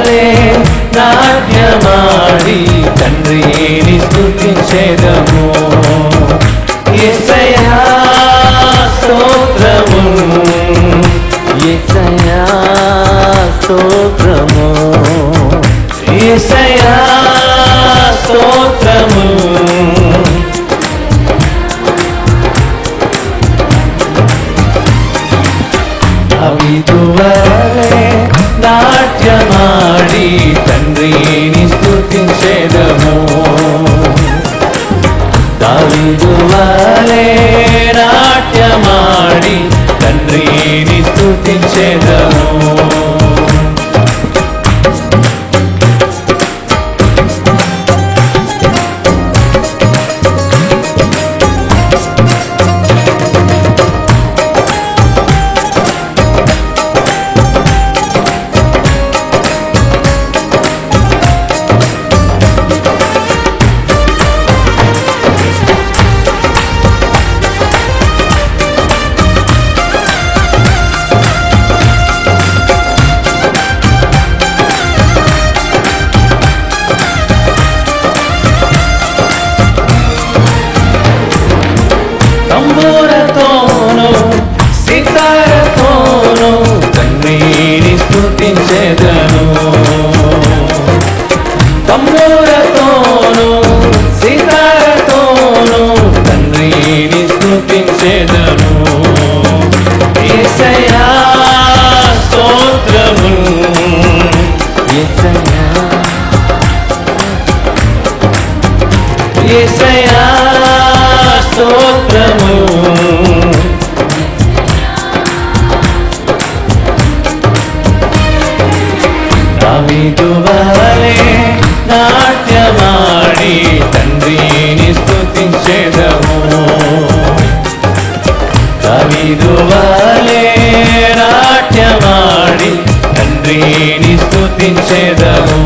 బంధువలే నాట్యమాడి తండ్రిని స్తుతించెదము. యేసయ్యా స్తోత్రము, యేసయ్యా స్తోత్రము, యేసయ్యా స్తోత్రము. దావీదువలే నాట్యమాడి తండ్రిని స్తుతించెదము. దావీదువలే నాట్యమాడి తండ్రిని స్తుతించెదము. తంబూరతోను సితారతోను తండ్రిని స్తుతించెదను. తంబూరతోను సితారతోను తండ్రిని స్తుతించెదను. యేసయ్యా స్తోత్రము, యేసయ్యా యేసయ్యా స్తోత్రము. దావీదువలే నాట్యమాడి తండ్రిని స్తుతించెదము. దావీదువలే నాట్యమాడి తండ్రిని స్తుతించెదము.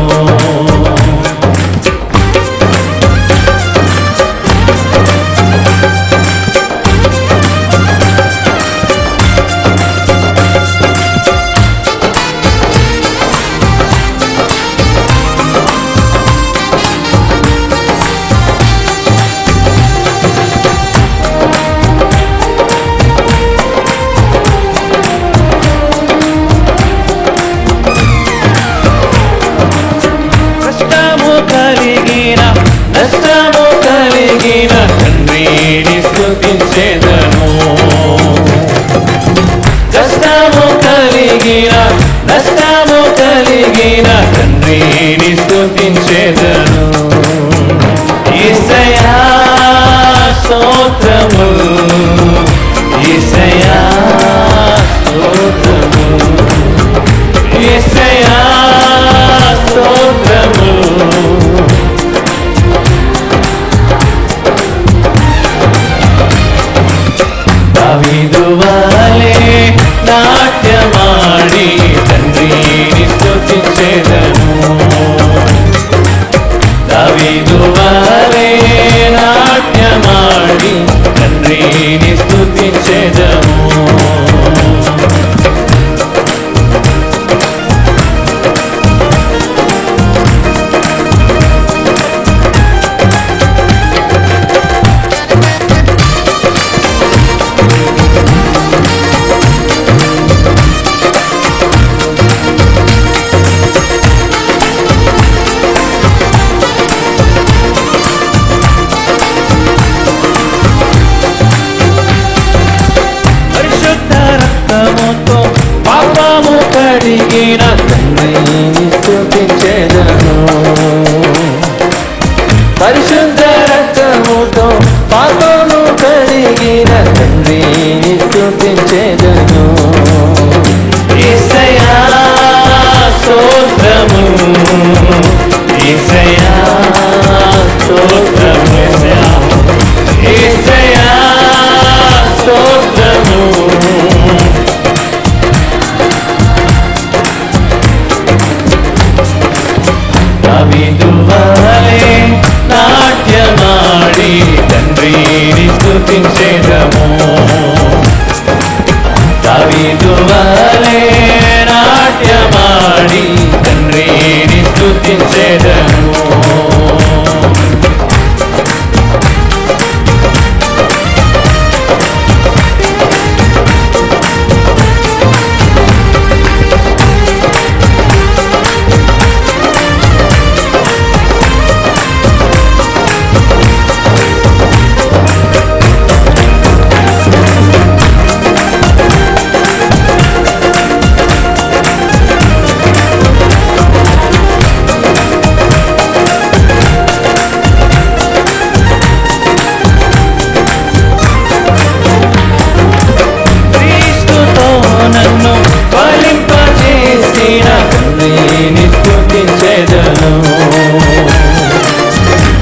తండ్రిని స్తుతించెదను.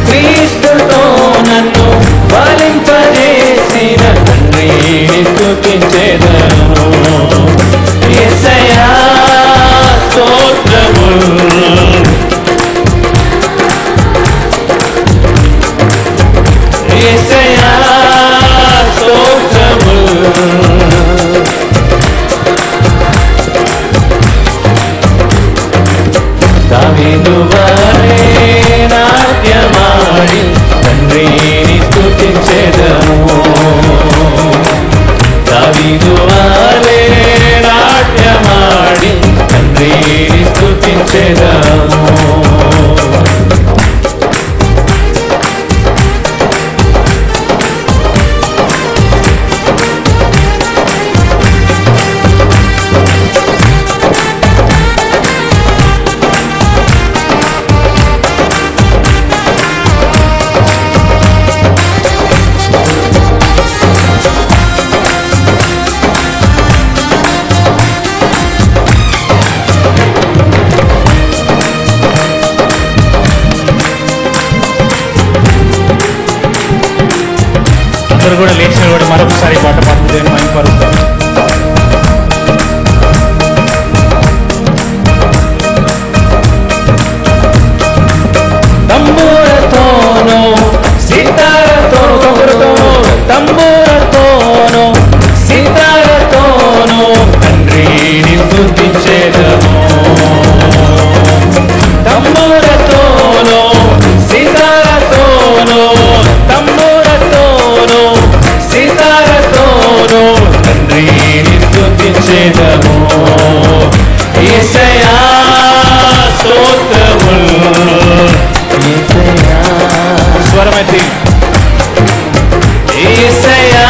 క్రీస్తుతో నన్ను ఫలింపజేసిన తండ్రిని స్తుతించెదను. యేసయ్యా స్తోత్రములు, యేసయ్యా స్తోత్రములు. దావీదు వలె నాట్యమాడి తండ్రిని స్తుతించెదము. దావీదు వలె నాట్యమాడి తండ్రిని స్తుతించెదము. అందరూ కూడా లేచిన కూడా మరొకసారి పాట పాడుతుంది మైపరుస్తాం. తంబూరతోనూ సితారతోనూ, తంబూరతోనూ సితారతోనూ తండ్రిని స్తుతించెదము. తంబూరతోనూ సితారతోనూ, తంబూరతోనూ సితారతోనూ తండ్రిని స్తుతించెదము. యేసయ్యా స్తోత్రములు, యేసయ్యా స్వరమైతే యేసయ్యా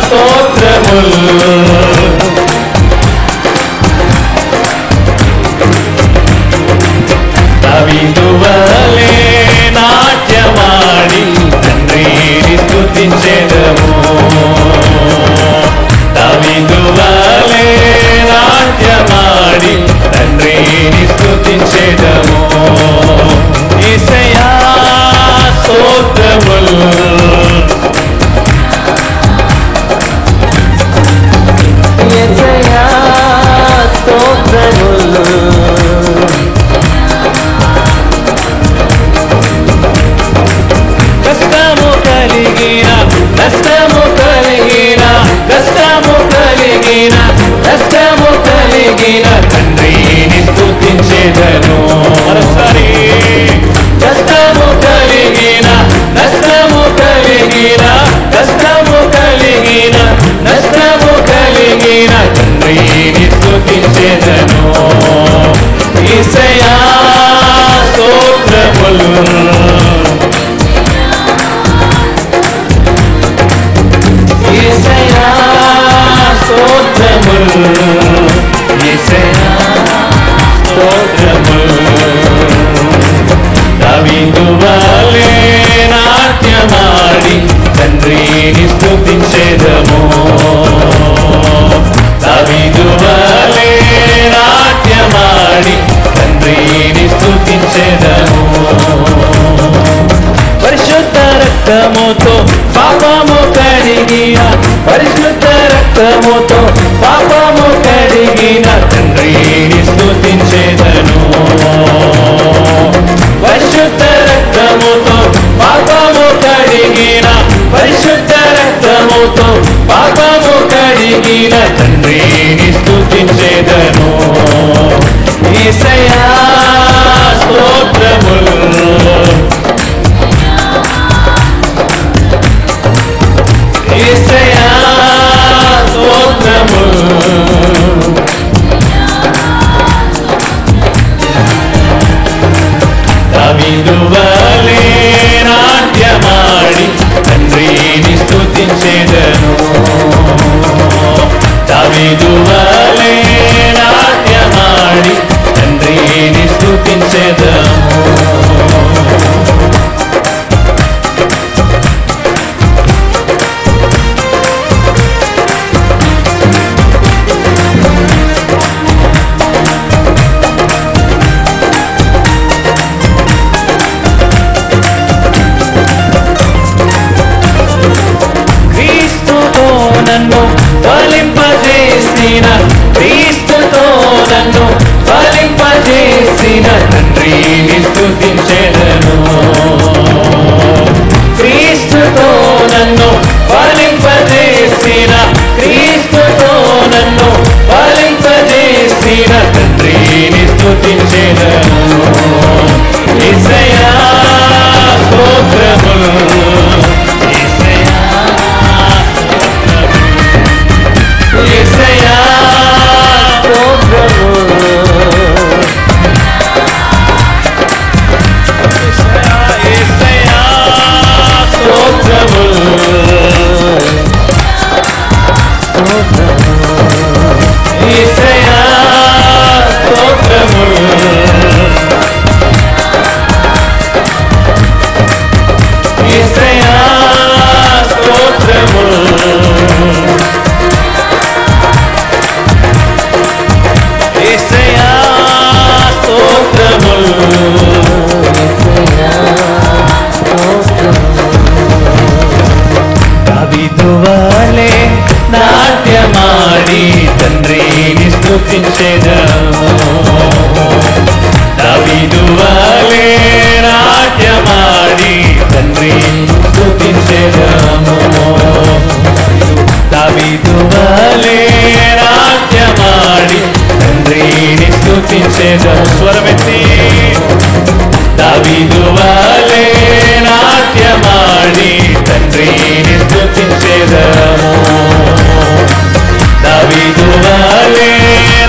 స్తోత్రములు. దావీదు వలె నాట్యమాడి తండ్రిని స్తుతించెదము. దావీదు వలె నాట్యమాడి తండ్రిని స్తుతించెదము. యేసయ్యా స్తోత్రములు, యేసయ్యా స్తోత్రములు. కష్టము కలిగిన, నష్టము కలిగిన, కష్టము కలిగిన, నష్టము కలిగిన తండ్రిని స్తుతించెదను. మరోసారి కష్టము కలిగిన, నష్టము కలిగిన, కష్టము కలిగిన, నష్టము కలిగిన తండ్రిని స్తుతించెదను. యేసయ్యా స్తోత్రములు, యేసయ్యా స్తోత్రములు, యేసయ్యా స్తోత్రములు. దావీదు వలె నాట్యమాడి తండ్రిని స్తుతించెదము. దావీదు వలె నాట్యమాడి తండ్రిని స్తుతించెదము. పరిశుద్ధ రక్తముతో పాపము కడిగిన, పరిశుద్ధ రక్తముతో పాపము కడిగిన తండ్రిని స్తుతించెదను. పరిశుద్ధ రక్తముతో పాపము కడిగిన, పరిశుద్ధ రక్తముతో పాపము కడిగిన తండ్రిని స్తుతించెదను. యేసయ్యా స్తోత్రములు, యేసయ్యా స్తోత్రములు. దావీదు వలె నాట్యమాడి తండ్రిని స్తుతించెదను. నన్ను ఫలింపజేసిన తండ్రిని స్తుతించెదను. క్రీస్తుతో నన్ను ఫలింపజేసిన, క్రీస్తుతో నన్ను ఫలింపజేసిన తండ్రిని స్తుతించెదను. యేసయ్యా స్తోత్రములు, యేసయ్యా యేసయ్యా స్తోత్రములు, యేసయ్యా స్తోత్రములు, యేసయ్యా స్తోత్రములు, యేసయ్యా స్తోత్రములు, యేసయ్యా స్తోత్రములు, దావీదు వలె నాట్యమాడి తండ్రిని స్తుతించెదము. దావీదు వలె నాట్యమాడి తండ్రిని స్తుతించెదము. దావీదు వలె నాట్యమాడి తండ్రిని స్తుతించెదము. స్వరమెత్తి దావీదు వలె నాట్యమాడి తండ్రిని స్తుతించెదము. దావీదు వలె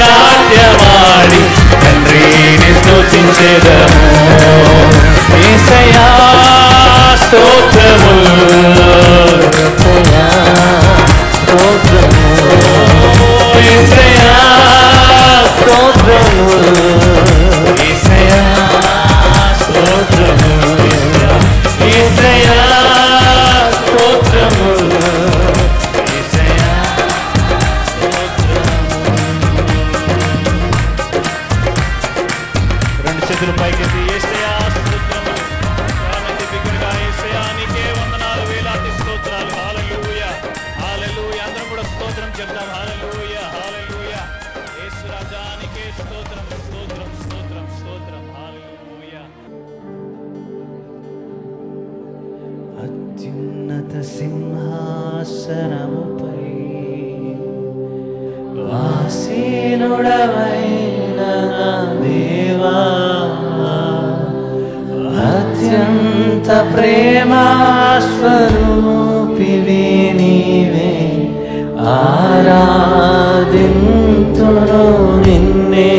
నాట్యమాడి తండ్రిని స్తుతించెదము. యేసయ్యా స్తోత్రములు, యేసయ్యా స్తోత్రములు, యేసయ్యా స్తోత్రములు, యేసయ్యా స్తోత్రములు, యేసయ్యా స్తోత్రములు. రెండు చేతులు పైకెత్తి యేసయ్యా స్తోత్రములు, స్వరమెత్తి బిగ్గరగా యేసయ్యా నీకే వందనాలు, వేలాది స్తోత్రాలు. హల్లెలూయా హల్లెలూయా. అందరం కూడా స్తోత్రం చెప్తాం. హల్లెలూయా హల్లెలూయా. యేసు రాజానికే స్తోత్రం స్తోత్రం స్తోత్రం స్తోత్రం. హల్లెలూయా. అత్యున్నత సింహాసనముపై ఆసీనుడవైన నా దేవా, అత్యంత ప్రేమా స్వరూపివి నీవే, ఆరాధింతును నిన్నే.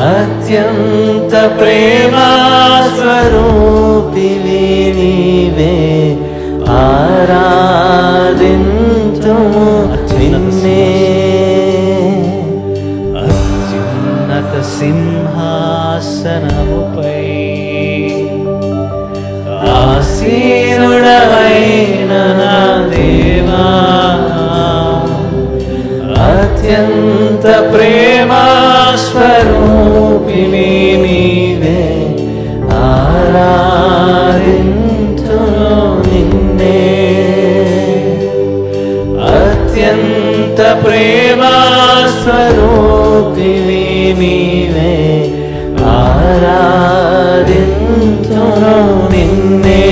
అత్యంత ప్రేమా స్వరూపివి నీవే, ఆరాధింతును నిన్నే. అత్యున్నత సింహాసనముపై ఆసీనుడవైన నా దేవా, అత్యంత ప్రేమా స్వరూపివి నీవే, ఆరాధింతును నిన్నే. అత్యంత ప్రేమా స్వరూపివి నీవే, ఆరాధింతును నిన్నే.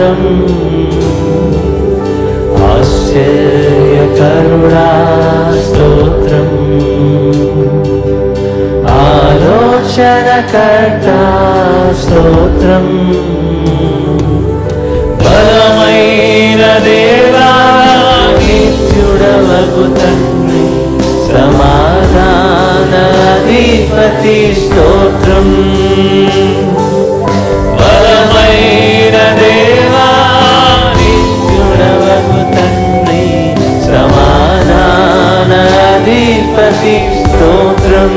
స్తోత్రం ఆశ్చర్యకరుడా స్తోత్రం ఆలోచనకర్త స్తోత్రం బలమైన దేవా నిత్యుడవగు తండ్రి సమాధానాధిపతి స్తోత్రం బలమైన దేవా నిత్యుడవగు తండ్రి సమాధానాధిపతి స్తోత్రం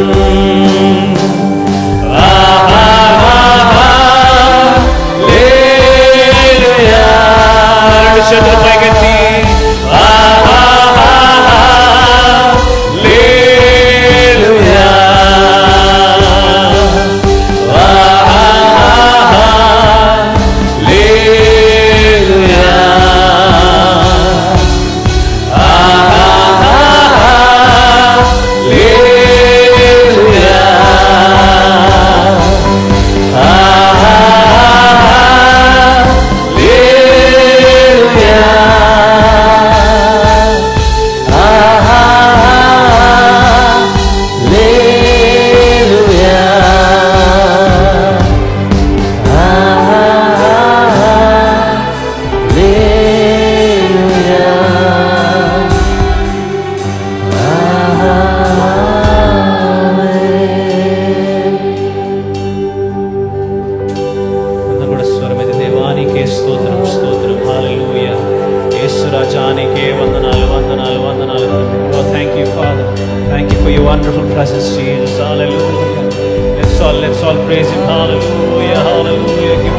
Let's all praise Him. Hallelujah, hallelujah. Give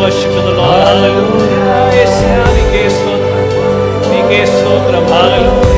worship to the Lord. Hallelujah. Nike stotram. Hallelujah.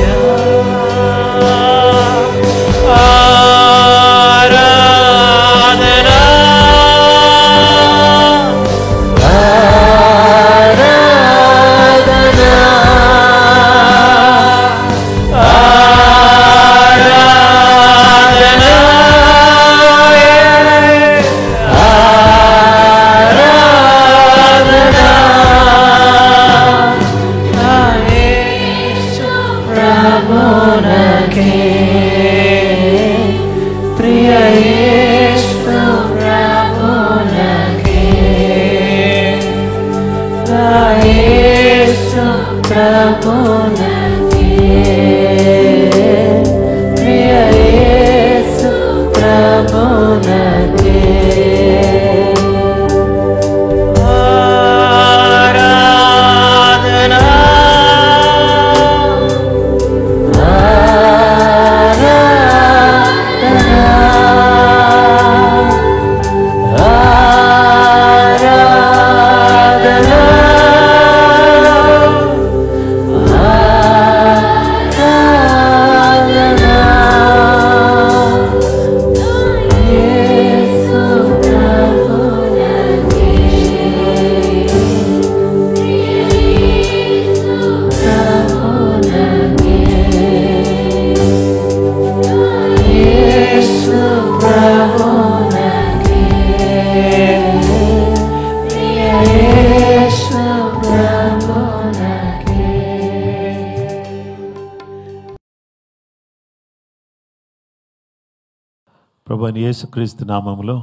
ప్రభువైన యేసుక్రీస్తు నామములో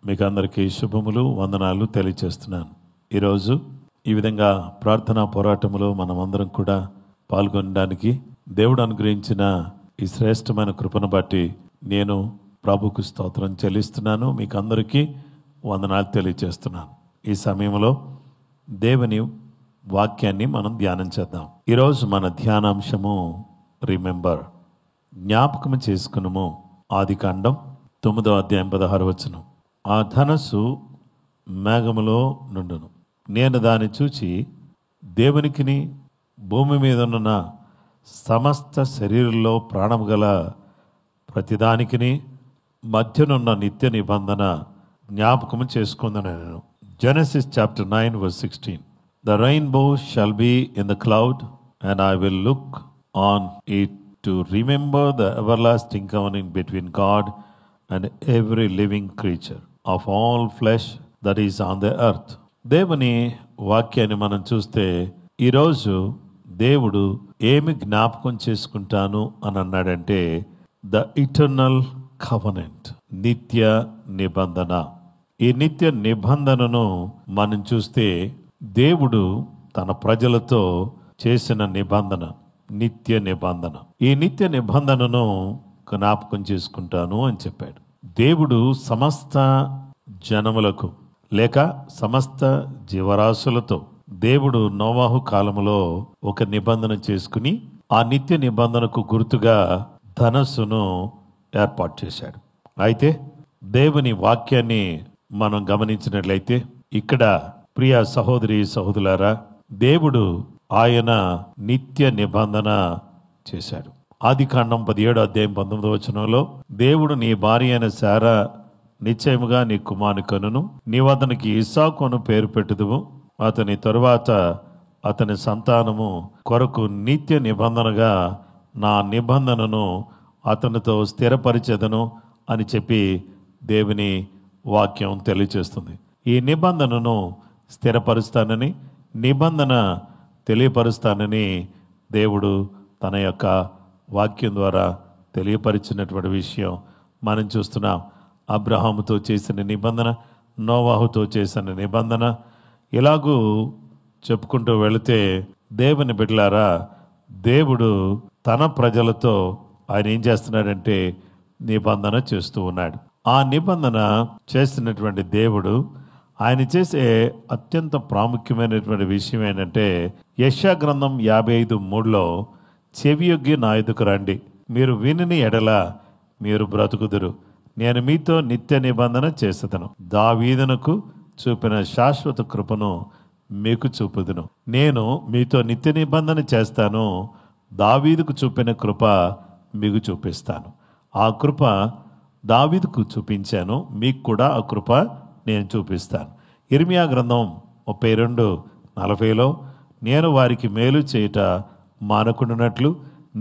మీకు అందరికీ శుభములు వందనాలు తెలియజేస్తున్నాను. ఈరోజు ఈ విధంగా ప్రార్థనా పోరాటంలో మనమందరం కూడా పాల్గొనడానికి దేవుడు అనుగ్రహించిన ఈ శ్రేష్టమైన కృపను బట్టి నేను ప్రభుకు స్తోత్రం చెల్లిస్తున్నాను. మీకు అందరికీ వందనాలు తెలియజేస్తున్నాను. ఈ సమయంలో దేవుని వాక్యాన్ని మనం ధ్యానం చేద్దాం. ఈరోజు మన ధ్యానాంశము రిమెంబర్, జ్ఞాపకం చేసుకునము. ఆదికాండం 9వ అధ్యాయం 16వ వచనం. ఆ ధనస్సు మేఘములో నుండును, నేను దాన్ని చూచి దేవునికిని భూమి మీద ఉన్న సమస్త శరీరంలో ప్రాణము గల ప్రతిదానికిని మధ్యనున్న నిత్య నిబంధన జ్ఞాపకము చేసుకుందనను. Genesis chapter 9 verse 16. The rainbow shall be in the cloud, and I will look on it to remember the everlasting covenant between God and every living creature of all flesh that is on the earth. దేవుని వాక్యాన్ని మనం చూస్తే ఈరోజు దేవుడు ఏమి జ్ఞాపకం చేసుకుంటాను అని అన్నాడంటే ద ఇటర్నల్ కవనెంట్, నిత్య నిబంధన. ఈ నిత్య నిబంధనను మనం చూస్తే దేవుడు తన ప్రజలతో చేసిన నిబంధన, నిత్య నిబంధన. ఈ నిత్య నిబంధనను జ్ఞాపకం చేసుకుంటాను అని చెప్పాడు. దేవుడు సమస్త జనములకు లేక సమస్త జీవరాశులతో దేవుడు నోవాహు కాలములో ఒక నిబంధన చేసుకుని ఆ నిత్య నిబంధనకు గుర్తుగా ధనస్సును ఏర్పాటు చేశాడు. అయితే దేవుని వాక్యాన్ని మనం గమనించినట్లయితే ఇక్కడ ప్రియ సహోదరి సహోదరులారా, దేవుడు ఆయన నిత్య నిబంధన చేశాడు. ఆదికాండం 17:19 దేవుడు నీ భార్య అయిన శారా నిశ్చయముగా నీ కుమారుని కనును, నీవు అతనికి ఇస్సాకును పేరు పెట్టుదువు, అతని తరువాత అతని సంతానము కొరకు నిత్య నిబంధనగా నా నిబంధనను అతనితో స్థిరపరిచెదను అని చెప్పి దేవుని వాక్యం తెలియచేస్తుంది. ఈ నిబంధనను స్థిరపరుస్తానని, నిబంధన తెలియపరుస్తానని దేవుడు తన యొక్క వాక్యం ద్వారా తెలియపరిచినటువంటి విషయం మనం చూస్తున్నాం. అబ్రహాముతో చేసిన నిబంధన, నోవాహుతో చేసిన నిబంధన, ఇలాగూ చెప్పుకుంటూ వెళితే దేవుని బిడ్డలారా, దేవుడు తన ప్రజలతో ఆయన ఏం చేస్తున్నాడంటే నిబంధన చేస్తూ ఉన్నాడు. ఆ నిబంధన చేసినటువంటి దేవుడు ఆయన చేసే అత్యంత ప్రాముఖ్యమైనటువంటి విషయం ఏంటంటే యెషయా గ్రంథం 55:3 చెవియొగ్గి నా ఎదుకు రండి, మీరు వినిని ఎడల మీరు బ్రతుకుదురు, నేను మీతో నిత్య నిబంధన చేసేదను, దావీదునకు చూపిన శాశ్వత కృపను మీకు చూపుదును. నేను మీతో నిత్య నిబంధన చేస్తాను, దావీదుకు చూపిన కృప మీకు చూపిస్తాను. ఆ కృప దావీదుకు చూపించాను, మీకు కూడా ఆ కృప నేను చూపిస్తాను. ఇర్మియా గ్రంథం 32:40 నేను వారికి మేలు చేయుట మానకుండునట్లు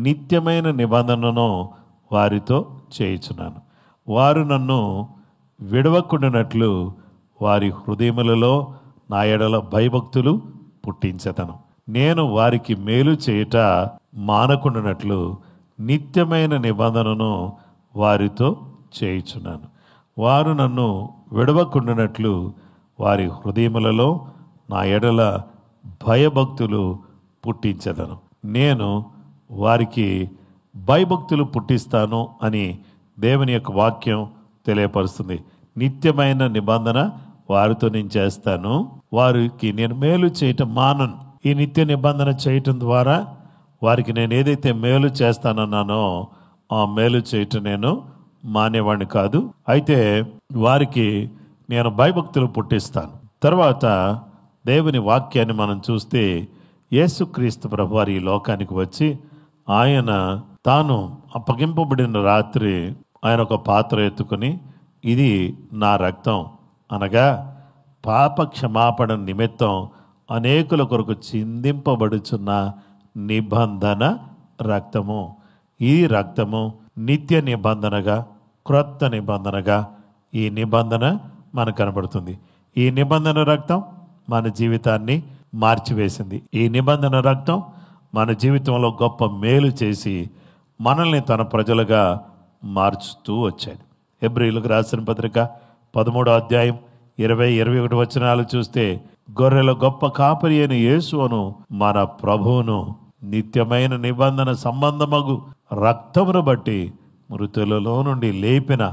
నిత్యమైన నిబంధనను వారితో చేయుచున్నాను, వారు నన్ను విడవకుండునట్లు వారి హృదయములలో నా ఎడల భయభక్తులు పుట్టించెదను. నేను వారికి మేలు చేయుట మానకుండునట్లు నిత్యమైన నిబంధనను వారితో చేయుచున్నాను, వారు నన్ను విడవకుండునట్లు వారి హృదయములలో నా ఎడల భయభక్తులు పుట్టించెదను. నేను వారికి భయభక్తులు పుట్టిస్తాను అని దేవుని యొక్క వాక్యం తెలియపరుస్తుంది. నిత్యమైన నిబంధన వారితో నేను చేస్తాను, వారికి నేను మేలు చేయటం మానను. ఈ నిత్య నిబంధన చేయటం ద్వారా వారికి నేను ఏదైతే మేలు చేస్తానన్నానో ఆ మేలు చేయటం నేను మానేవాడిని కాదు. అయితే వారికి నేను భయభక్తులు పుట్టిస్తాను. తర్వాత దేవుని వాక్యాన్ని మనం చూస్తే యేసుక్రీస్తు ప్రభువారు ఈ లోకానికి వచ్చి ఆయన తాను అప్పగింపబడిన రాత్రి ఆయన ఒక పాత్ర ఎత్తుకుని ఇది నా రక్తం, అనగా పాప క్షమాపణ నిమిత్తం అనేకుల కొరకు చిందింపబడుచున్న నిబంధన రక్తము. ఈ రక్తము నిత్య నిబంధనగా, క్రొత్త నిబంధనగా ఈ నిబంధన మనకు కనబడుతుంది. ఈ నిబంధన రక్తం మన జీవితాన్ని మార్చివేసింది. ఈ నిబంధన రక్తం మన జీవితంలో గొప్ప మేలు చేసి మనల్ని తన ప్రజలుగా మార్చుతూ వచ్చాడు. హెబ్రీయులకు రాసిన పత్రిక 13:20-21 చూస్తే గొర్రెల గొప్ప కాపరి అయిన యేసును మన ప్రభువును నిత్యమైన నిబంధన సంబంధమగు రక్తమును బట్టి మృతులలో నుండి లేపిన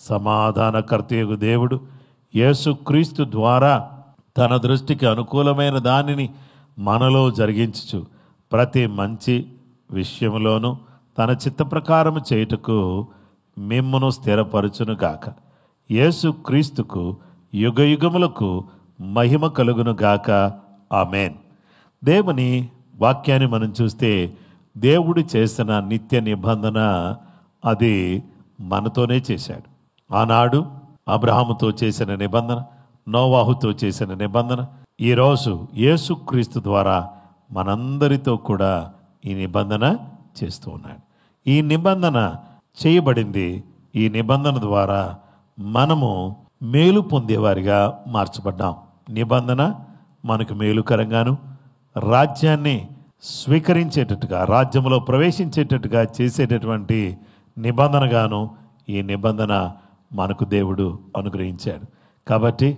సమాధానకర్తయగు దేవుడు యేసుక్రీస్తు ద్వారా తన దృష్టికి అనుకూలమైన దానిని మనలో జరిగించుచు ప్రతి మంచి విషయంలోనూ తన చిత్త ప్రకారం చేయుటకు మిమ్మును స్థిరపరచును గాక. యేసుక్రీస్తుకు యుగయుగములకు మహిమ కలుగును గాక. ఆమేన్. దేవుని వాక్యాన్ని మనం చూస్తే దేవుడు చేసిన నిత్య నిబంధన అది మనతోనే చేశాడు. ఆనాడు అబ్రహాముతో చేసిన నిబంధన, నోవాహుతో చేసిన నిబంధన, ఈరోజు యేసుక్రీస్తు ద్వారా మనందరితో కూడా ఈ నిబంధన చేస్తూ ఉన్నాడు. ఈ నిబంధన చేయబడింది. ఈ నిబంధన ద్వారా మనము మేలు పొందేవారిగా మార్చబడ్డాం. నిబంధన మనకు మేలుకరంగాను, రాజ్యాన్ని స్వీకరించేటట్టుగా, రాజ్యంలో ప్రవేశించేటట్టుగా చేసేటటువంటి నిబంధనగాను ఈ నిబంధన మనకు దేవుడు అనుగ్రహించాడు. కాబట్టి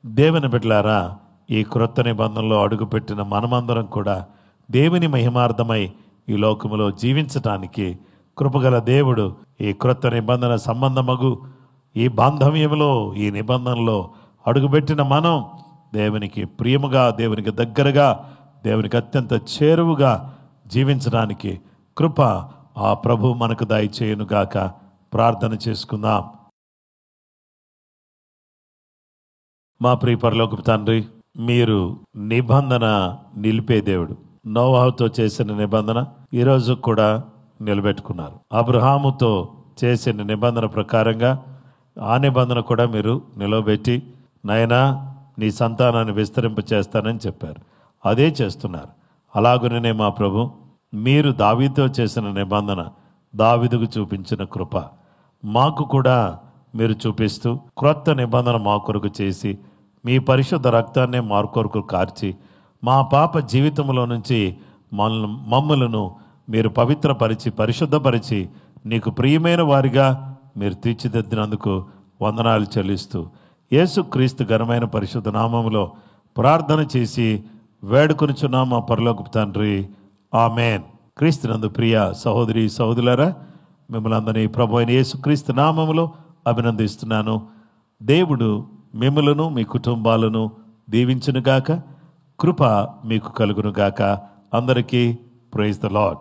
దేవుని బిడ్డలారా, ఈ క్రొత్త నిబంధనలో అడుగుపెట్టిన మనమందరం కూడా దేవుని మహిమార్థమై ఈ లోకములో జీవించటానికి కృపగల దేవుడు ఈ క్రొత్త నిబంధన సంబంధమగు ఈ బాంధవ్యంలో, ఈ నిబంధనలో అడుగుపెట్టిన మనం దేవునికి ప్రియముగా, దేవునికి దగ్గరగా, దేవునికి అత్యంత చేరువుగా జీవించడానికి కృప ఆ ప్రభు మనకు దయచేయునుగాక. ప్రార్థన చేసుకుందాం. మా ప్రియ పరలోకపు తండ్రి, మీరు నిబంధన నిలిపే దేవుడు. నోవాహుతో చేసిన నిబంధన ఈరోజు కూడా నిలబెట్టుకున్నారు. అబ్రహాముతో చేసిన నిబంధన ప్రకారంగా ఆ నిబంధన కూడా మీరు నిలవబెట్టి, నాయనా నీ సంతానాన్ని విస్తరింప చేస్తానని చెప్పారు. అదే చేస్తున్నారు. అలాగుననే మా ప్రభు, మీరు దావీదుతో చేసిన నిబంధన, దావీదుకు చూపించిన కృప మాకు కూడా మీరు చూపిస్తూ క్రొత్త నిబంధన మా కొరకు చేసి, మీ పరిశుద్ధ రక్తాన్నే మా కొరకు కార్చి, మా పాప జీవితంలో నుంచి మమ్మలను మీరు పవిత్రపరిచి, పరిశుద్ధపరిచి, నీకు ప్రియమైన వారిగా మీరు తీర్చిదిద్దినందుకు వందనాలు చెల్లిస్తూ యేసుక్రీస్తు ఘనమైన పరిశుద్ధ నామములో ప్రార్థన చేసి వేడుకొనుచున్నాం మా పరలోకపు తండ్రి. ఆమేన్. క్రీస్తునందు ప్రియ సహోదరి సహోదరులారా, మిమ్మల్ని అందరినీ ప్రభు అయిన యేసుక్రీస్తు నామములో అభినందిస్తున్నాను. దేవుడు మిమ్మలను, మీ కుటుంబాలను దీవించునుగాక. కృప మీకు కలుగునుగాక. అందరికీ ప్రైజ్ ద లార్డ్.